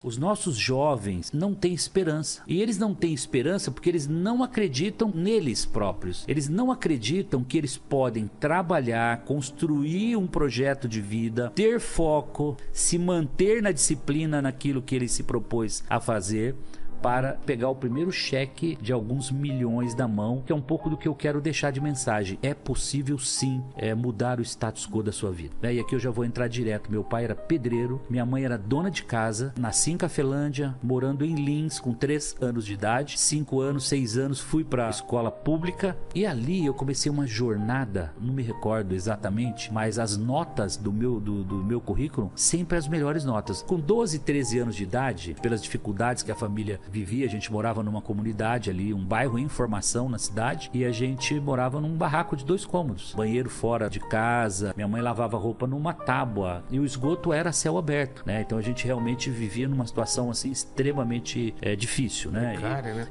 Os nossos jovens não têm esperança. E eles não têm esperança porque eles não acreditam neles próprios. Eles não acreditam que eles podem trabalhar, construir um projeto de vida, ter foco, se manter na disciplina naquilo que ele se propôs a fazer, para pegar o primeiro cheque de alguns milhões da mão, que é um pouco do que eu quero deixar de mensagem. É possível sim mudar o status quo da sua vida, né? E aqui eu já vou entrar direto. Meu pai era pedreiro, minha mãe era dona de casa, nasci em Cafelândia, morando em Lins com 3 anos de idade, 5 anos, 6 anos, fui para escola pública e ali eu comecei uma jornada, não me recordo exatamente, mas as notas do meu currículo, sempre as melhores notas. Com 12, 13 anos de idade, pelas dificuldades que a família vivia, a gente morava numa comunidade ali, um bairro em formação na cidade, e a gente morava num barraco de 2 cômodos, banheiro fora de casa, minha mãe lavava roupa numa tábua e o esgoto era a céu aberto, né? Então a gente realmente vivia numa situação assim extremamente difícil, né?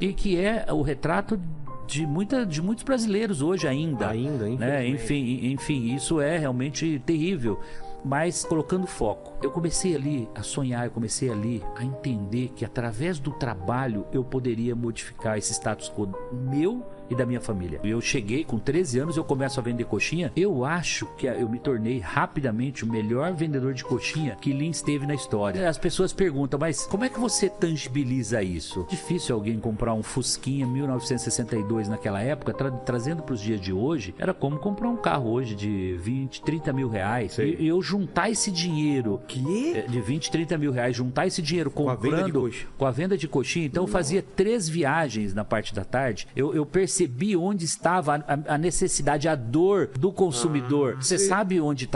E que é o retrato de muitos brasileiros hoje ainda, né? Enfim, isso é realmente terrível. Mas colocando foco, eu comecei ali a sonhar, eu comecei ali a entender que através do trabalho eu poderia modificar esse status quo meu e da minha família. Eu cheguei com 13 anos, eu começo a vender coxinha. Eu acho que eu me tornei rapidamente o melhor vendedor de coxinha que Lins teve na história. As pessoas perguntam, mas como é que você tangibiliza isso? Difícil alguém comprar um Fusquinha 1962 naquela época, trazendo para os dias de hoje, era como comprar um carro hoje de 20, 30 mil reais. E eu juntar esse dinheiro de 20, 30 mil reais, juntar esse dinheiro comprando com a venda de coxinha. Então eu fazia 3 viagens na parte da tarde. Eu percebi onde estava a necessidade, a dor do consumidor. Você sabe onde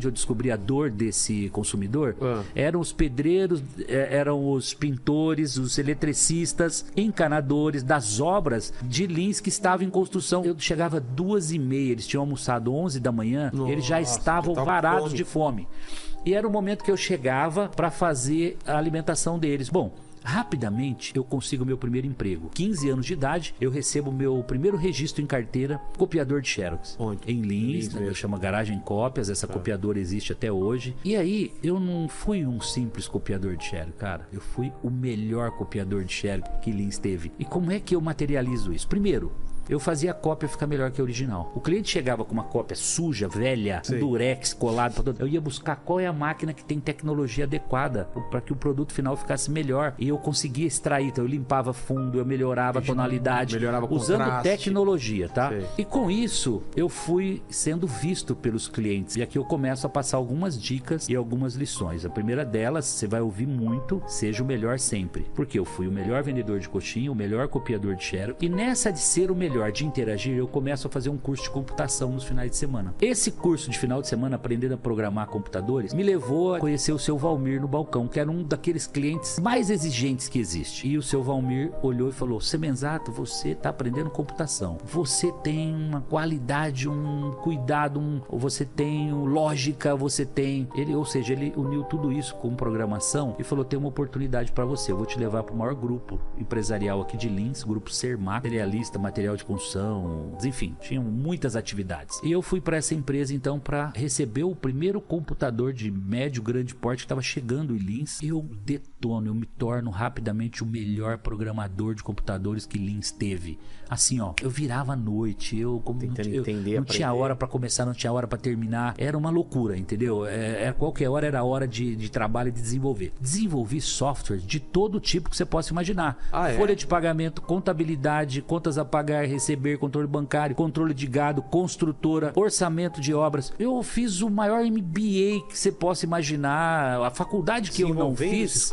eu descobri a dor desse consumidor? Eram os pedreiros, eram os pintores, os eletricistas, encanadores das obras de Lins que estavam em construção. Eu chegava 2h30, eles tinham almoçado 11 da manhã, eles já estavam varados de fome. E era o momento que eu chegava para fazer a alimentação deles. Bom, rapidamente eu consigo meu primeiro emprego. 15 anos de idade, eu recebo meu primeiro registro em carteira, copiador de Xerox. Onde? Em Lins, né? Chama Garagem Cópias, essa copiadora existe até hoje. E aí, eu não fui um simples copiador de Xerox, cara. Eu fui o melhor copiador de Xerox que Lins teve. E como é que eu materializo isso? Primeiro, eu fazia a cópia ficar melhor que a original. O cliente chegava com uma cópia suja, velha, durex colado, eu ia buscar qual é a máquina que tem tecnologia adequada para que o produto final ficasse melhor. E eu conseguia extrair, então eu limpava fundo, eu melhorava a tonalidade, usando tecnologia, tá? E com isso, eu fui sendo visto pelos clientes. E aqui eu começo a passar algumas dicas e algumas lições. A primeira delas, você vai ouvir muito, seja o melhor sempre. Porque eu fui o melhor vendedor de coxinha, o melhor copiador de Xerox. E nessa de ser o melhor, de interagir, eu começo a fazer um curso de computação nos finais de semana. Esse curso de final de semana, aprendendo a programar computadores, me levou a conhecer o seu Valmir no balcão, que era um daqueles clientes mais exigentes que existe. E o seu Valmir olhou e falou: Semenzato, você está aprendendo computação, você tem uma qualidade, um cuidado, você tem lógica, você tem... Ele uniu tudo isso com programação e falou: tem uma oportunidade para você, eu vou te levar para o maior grupo empresarial aqui de Lins, grupo Sermac, materialista, material de construção, enfim, tinham muitas atividades. E eu fui para essa empresa então para receber o primeiro computador de médio, grande porte que estava chegando em Lins. Eu me torno rapidamente o melhor programador de computadores que Lins teve. Assim, ó, eu virava à noite, não tinha hora para começar, não tinha hora para terminar, era uma loucura, entendeu? Qualquer hora era hora de trabalho e de desenvolver. Desenvolvi software de todo tipo que você possa imaginar. Folha de pagamento, contabilidade, contas a pagar, receber, controle bancário, controle de gado, construtora, orçamento de obras. Eu fiz o maior MBA que você possa imaginar. A faculdade que eu não fiz,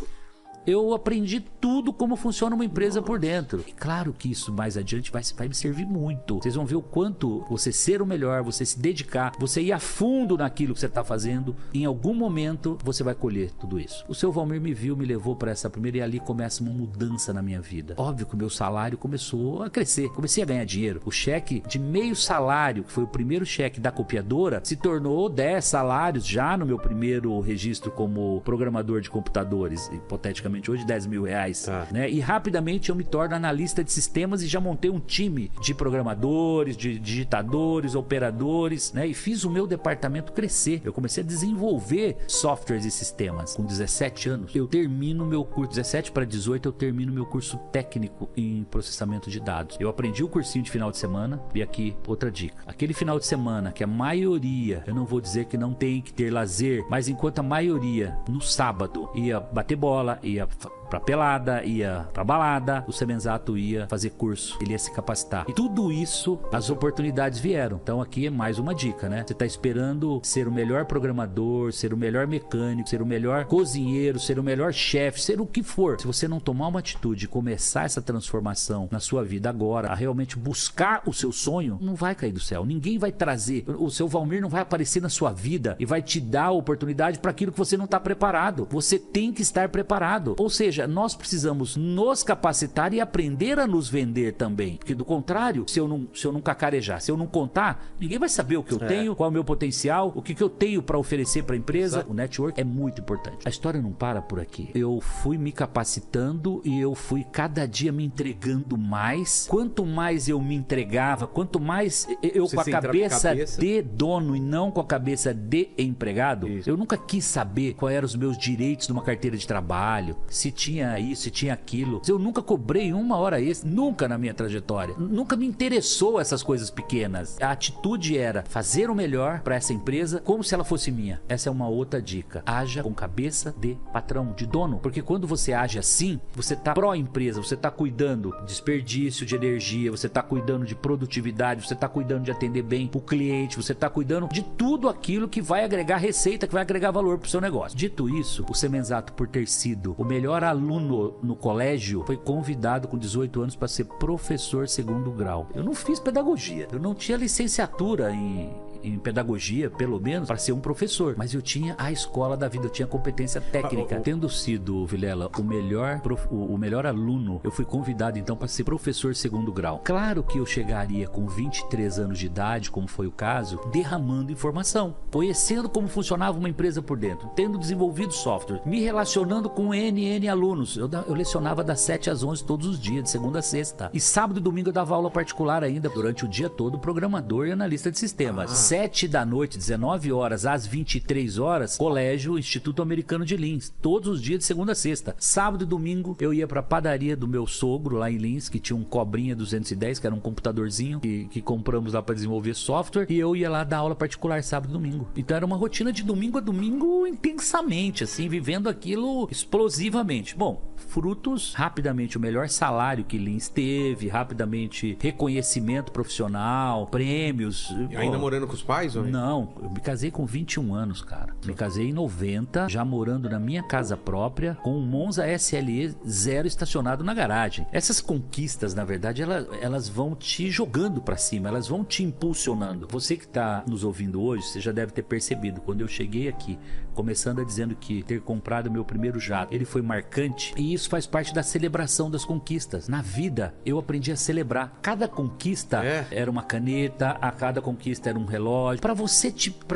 eu aprendi tudo como funciona uma empresa por dentro. E claro que isso mais adiante vai me servir muito. Vocês vão ver o quanto você ser o melhor, você se dedicar, você ir a fundo naquilo que você está fazendo, em algum momento você vai colher tudo isso. O seu Valmir me viu, me levou para essa primeira, e ali começa uma mudança na minha vida. Óbvio que o meu salário começou a crescer, comecei a ganhar dinheiro. O cheque de meio salário, que foi o primeiro cheque da copiadora, se tornou 10 salários já no meu primeiro registro como programador de computadores, hipoteticamente exatamente hoje, R$10.000, né? E rapidamente eu me torno analista de sistemas e já montei um time de programadores, de digitadores, operadores, né? E fiz o meu departamento crescer. Eu comecei a desenvolver softwares e sistemas. Com 17 anos, eu termino meu curso, 17 para 18, eu termino meu curso técnico em processamento de dados. Eu aprendi o cursinho de final de semana. E aqui, outra dica. Aquele final de semana que a maioria, eu não vou dizer que não tem que ter lazer, mas enquanto a maioria, no sábado, ia bater bola, ia pra pelada, ia pra balada, o Semenzato ia fazer curso, ele ia se capacitar. E tudo isso, as oportunidades vieram. Então aqui é mais uma dica, né? Você tá esperando ser o melhor programador, ser o melhor mecânico, ser o melhor cozinheiro, ser o melhor chefe, ser o que for. Se você não tomar uma atitude e começar essa transformação na sua vida agora, a realmente buscar o seu sonho, não vai cair do céu. Ninguém vai trazer, o seu Valmir não vai aparecer na sua vida e vai te dar a oportunidade para aquilo que você não tá preparado. Você tem que estar preparado. Ou seja, nós precisamos nos capacitar e aprender a nos vender também. Porque do contrário, se eu não cacarejar, se eu não contar, ninguém vai saber o que eu tenho, qual é o meu potencial, o que eu tenho para oferecer para a empresa. Exato. O network é muito importante. A história não para por aqui. Eu fui me capacitando e eu fui cada dia me entregando mais. Quanto mais eu me entregava, quanto mais eu com a cabeça de dono e não com a cabeça de empregado, eu nunca quis saber quais eram os meus direitos numa carteira de trabalho, se tinha isso, se tinha aquilo. Eu nunca cobrei uma hora extra, nunca na minha trajetória. Nunca me interessou essas coisas pequenas. A atitude era fazer o melhor para essa empresa como se ela fosse minha. Essa é uma outra dica. Haja com cabeça de patrão, de dono. Porque quando você age assim, você tá pró-empresa, você tá cuidando de desperdício de energia, você tá cuidando de produtividade, você tá cuidando de atender bem o cliente, você tá cuidando de tudo aquilo que vai agregar receita, que vai agregar valor pro seu negócio. Dito isso, o Semenzato, por ter sido o melhor aluno no colégio, foi convidado com 18 anos para ser professor segundo grau. Eu não fiz pedagogia, eu não tinha licenciatura em pedagogia, pelo menos, para ser um professor. Mas eu tinha a escola da vida, eu tinha competência técnica. Tendo sido, Vilela, o melhor aluno, eu fui convidado então para ser professor segundo grau. Claro que eu chegaria com 23 anos de idade, como foi o caso, derramando informação, conhecendo como funcionava uma empresa por dentro, tendo desenvolvido software, me relacionando com N alunos. Eu lecionava das 7 às 11 todos os dias, de segunda a sexta. E sábado e domingo eu dava aula particular ainda, durante o dia todo, programador e analista de sistemas. 7 da noite, 19 horas às 23 horas, colégio Instituto Americano de Lins, todos os dias de segunda a sexta. Sábado e domingo eu ia pra padaria do meu sogro lá em Lins, que tinha um Cobrinha 210, que era um computadorzinho que compramos lá para desenvolver software, e eu ia lá dar aula particular sábado e domingo. Então era uma rotina de domingo a domingo intensamente, assim, vivendo aquilo explosivamente. Bom, frutos, rapidamente o melhor salário que Lins teve, rapidamente reconhecimento profissional, prêmios. E ainda morando com os pais? Ou não, eu me casei com 21 anos, cara. Me casei em 90, já morando na minha casa própria, com um Monza SLE 0 estacionado na garagem. Essas conquistas, na verdade, elas vão te jogando pra cima, elas vão te impulsionando. Você que tá nos ouvindo hoje, você já deve ter percebido, quando eu cheguei aqui, começando dizendo que ter comprado meu primeiro jato, ele foi marcante, e isso faz parte da celebração das conquistas. Na vida, eu aprendi a celebrar. Cada conquista era uma caneta, a cada conquista era um relógio, pra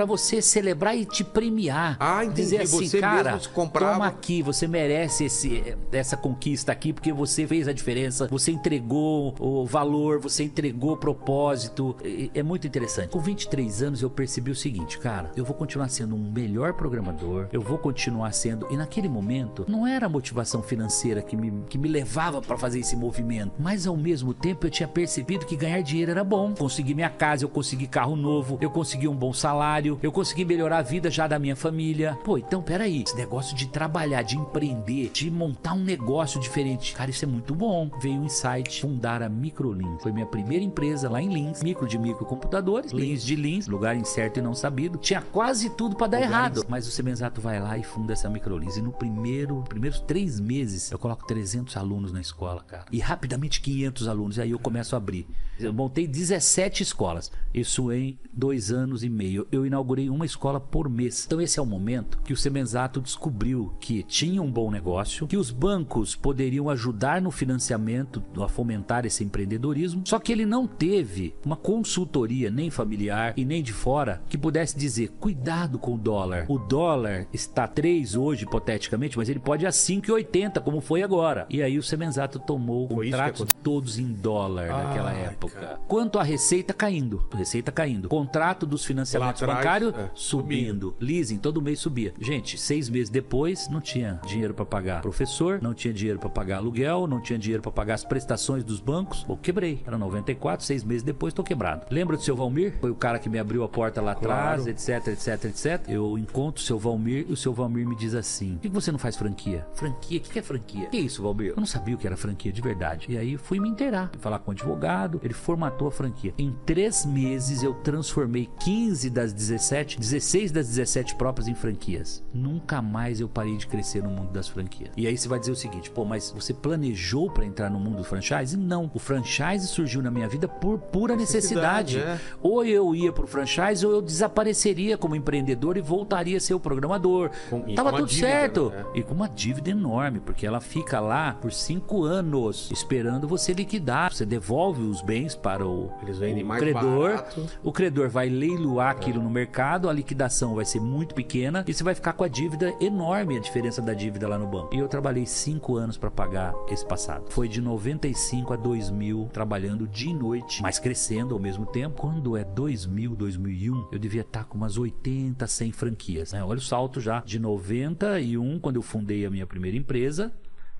você celebrar e te premiar. Entendi. Dizer assim, você cara, mesmo comprava... toma aqui, você merece essa conquista aqui, porque você fez a diferença, você entregou o valor, você entregou o propósito. É muito interessante. Com 23 anos eu percebi o seguinte, cara, eu vou continuar sendo um melhor programador, eu vou continuar sendo, e naquele momento não era a motivação financeira que me levava pra fazer esse movimento, mas ao mesmo tempo eu tinha percebido que ganhar dinheiro era bom. Consegui minha casa, eu consegui carro novo, eu consegui um bom salário, eu consegui melhorar a vida já da minha família. Pô, então peraí, esse negócio de trabalhar, de empreender, de montar um negócio diferente, cara, isso é muito bom. Veio um insight, fundar a Microlins. Foi minha primeira empresa lá em Lins, microcomputadores, Lins de Lins, lugar incerto e não sabido. Tinha quase tudo pra dar errado, mas o Semenzato vai lá e funda essa Microlins, e no primeiros 3 meses eu coloco 300 alunos na escola, cara, e rapidamente 500 alunos, e aí eu começo a abrir. Eu montei 17 escolas, isso em 2 anos e meio. Eu inaugurei uma escola por mês. Então esse é o momento que o Semenzato descobriu que tinha um bom negócio, que os bancos poderiam ajudar no financiamento, a fomentar esse empreendedorismo, só que ele não teve uma consultoria nem familiar e nem de fora que pudesse dizer, cuidado com o dólar. O dólar está 3 hoje, hipoteticamente, mas ele pode ir a 5,80, como foi agora. E aí o Semenzato tomou contratos todos em dólar naquela época. Cara. Quanto à receita caindo. Contrato dos financiamentos bancários subindo. Leasing todo mês subia. Gente, 6 meses depois não tinha dinheiro para pagar professor, não tinha dinheiro para pagar aluguel, não tinha dinheiro para pagar as prestações dos bancos. Pô, quebrei. Era 94, 6 meses depois tô quebrado. Lembra do seu Valmir? Foi o cara que me abriu a porta lá atrás, etc, etc, etc. Eu encontro o seu Valmir e o seu Valmir me diz assim, por que você não faz franquia? Franquia? O que é franquia? Que é isso, Valmir? Eu não sabia o que era franquia de verdade. E aí fui me inteirar, fui falar com o advogado, ele formatou a franquia. Em 3 meses eu transformei 15 das 17, 16 das 17 próprias em franquias. Nunca mais eu parei de crescer no mundo das franquias. E aí você vai dizer o seguinte, pô, mas você planejou para entrar no mundo do franchise? Não. O franchise surgiu na minha vida por pura necessidade. Ou eu ia pro franchise ou eu desapareceria como empreendedor e voltaria a ser o programador. Tava tudo certo. E com uma dívida enorme, porque ela fica lá por 5 anos esperando você liquidar. Você devolve os bens para o credor. Barato. O credor vai leiloar aquilo no mercado, a liquidação vai ser muito pequena e você vai ficar com a dívida enorme, a diferença da dívida lá no banco. E eu trabalhei 5 anos para pagar esse passado. Foi de 95 a 2000 trabalhando dia e noite, mas crescendo ao mesmo tempo. Quando é 2000, 2001, eu devia estar com umas 80, 100 franquias, né? Olha o salto já de 91, quando eu fundei a minha primeira empresa.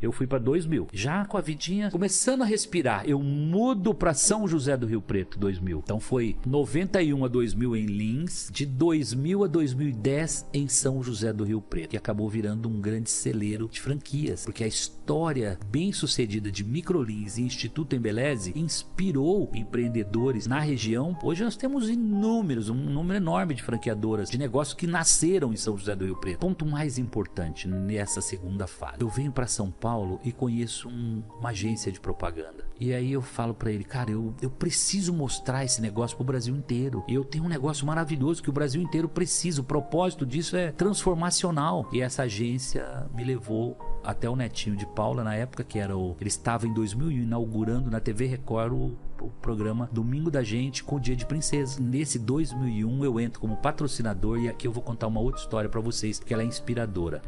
Eu fui para 2000, já com a vidinha começando a respirar. Eu mudo para São José do Rio Preto, 2000. Então foi 91 a 2000 em Lins, de 2000 a 2010 em São José do Rio Preto, que acabou virando um grande celeiro de franquias, porque a história bem sucedida de Microlins e Instituto Embeleze inspirou empreendedores na região. Hoje nós temos inúmeros, um número enorme de franqueadoras de negócios que nasceram em São José do Rio Preto. Ponto mais importante nessa segunda fase. Eu venho para São Paulo e conheço uma agência de propaganda. E aí eu falo pra ele, cara, eu preciso mostrar esse negócio pro Brasil inteiro. E eu tenho um negócio maravilhoso que o Brasil inteiro precisa. O propósito disso é transformacional. E essa agência me levou até o netinho de Paula, na época que era ele estava em 2000 inaugurando na TV Record o programa Domingo da Gente com o Dia de Princesa. Nesse 2001 eu entro como patrocinador e aqui eu vou contar uma outra história pra vocês, porque ela é inspiradora.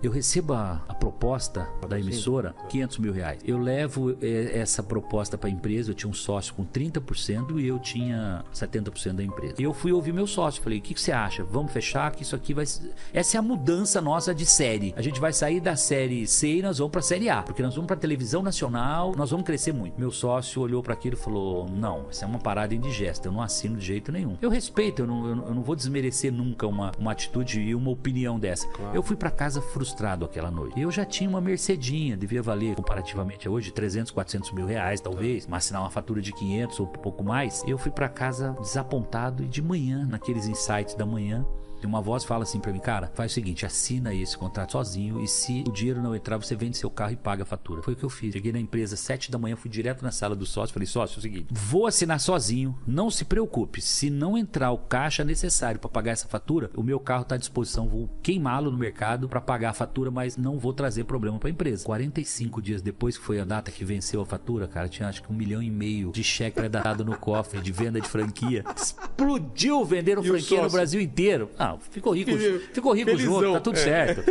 Eu recebo a proposta da emissora, R$500 mil. Eu levo essa proposta para a empresa, eu tinha um sócio com 30% e eu tinha 70% da empresa. E eu fui ouvir meu sócio, falei, o que você acha? Vamos fechar que isso aqui vai... Essa é a mudança nossa de série. A gente vai sair da série C e nós vamos para a série A, porque nós vamos para televisão nacional, nós vamos crescer muito. Meu sócio olhou para aquilo e falou, não, isso é uma parada indigesta, eu não assino de jeito nenhum. Eu respeito, eu não vou desmerecer nunca uma atitude e uma opinião dessa. Claro. Eu fui para casa frustrado aquela noite. Eu já tinha uma Mercedinha, devia valer comparativamente a hoje 300, 400 mil reais talvez, mas assinar uma fatura de 500 ou um pouco mais. Eu fui para casa desapontado e de manhã, naqueles insights da manhã, uma voz fala assim pra mim, cara, faz o seguinte, assina esse contrato sozinho e se o dinheiro não entrar, você vende seu carro e paga a fatura. Foi o que eu fiz. Cheguei na empresa 7 da manhã, fui direto na sala do sócio, falei, sócio, é o seguinte, vou assinar sozinho, não se preocupe, se não entrar o caixa necessário pra pagar essa fatura, o meu carro tá à disposição, vou queimá-lo no mercado pra pagar a fatura, mas não vou trazer problema pra empresa. 45 dias depois, que foi a data que venceu a fatura, cara, tinha acho que 1,5 milhão de cheque pré-datado no cofre de venda de franquia. Explodiu vendendo franquia no Brasil inteiro. Ficou rico felizão, junto, tá tudo certo.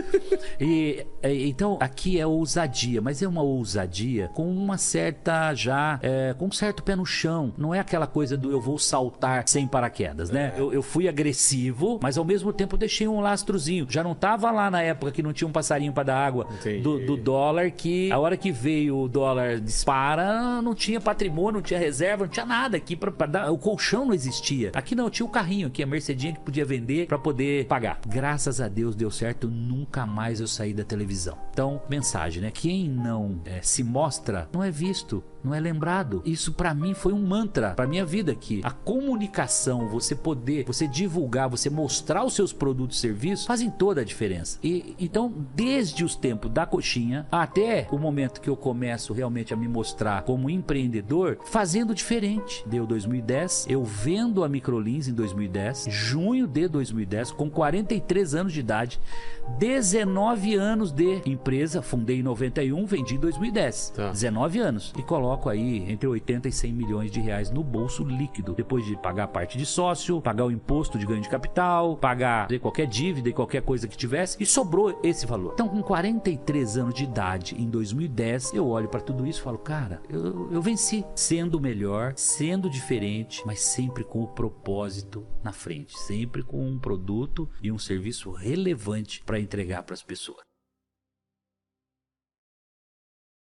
Então aqui é ousadia, mas é uma ousadia com uma certa com um certo pé no chão. Não é aquela coisa do eu vou saltar sem paraquedas, né? Eu fui agressivo, mas ao mesmo tempo deixei um lastrozinho. Já não tava lá na época que não tinha um passarinho pra dar água do dólar, que a hora que veio o dólar dispara, não tinha patrimônio, não tinha reserva, não tinha nada aqui pra dar. O colchão não existia. Aqui não, tinha o carrinho aqui, a Mercedinha que podia vender pra poder pagar. Graças a Deus deu certo, nunca mais eu saí da televisão. Então, mensagem, né? Quem não se mostra, não é visto. não é lembrado. Isso para mim foi um mantra para minha vida aqui. A comunicação, você poder, você divulgar, você mostrar os seus produtos e serviços fazem toda a diferença. E então, desde os tempos da coxinha até o momento que eu começo realmente a me mostrar como empreendedor, fazendo diferente. Deu 2010, eu vendo a Microlins em 2010, junho de 2010, com 43 anos de idade, 19 anos de empresa, fundei em 91, vendi em 2010. 19 anos. E coloco aí entre 80 e 100 milhões de reais no bolso líquido, depois de pagar a parte de sócio, pagar o imposto de ganho de capital, pagar qualquer dívida e qualquer coisa que tivesse, e sobrou esse valor. Então, com 43 anos de idade, em 2010, eu olho para tudo isso e falo, cara, eu venci, sendo melhor, sendo diferente, mas sempre com o propósito na frente, sempre com um produto e um serviço relevante para entregar para as pessoas.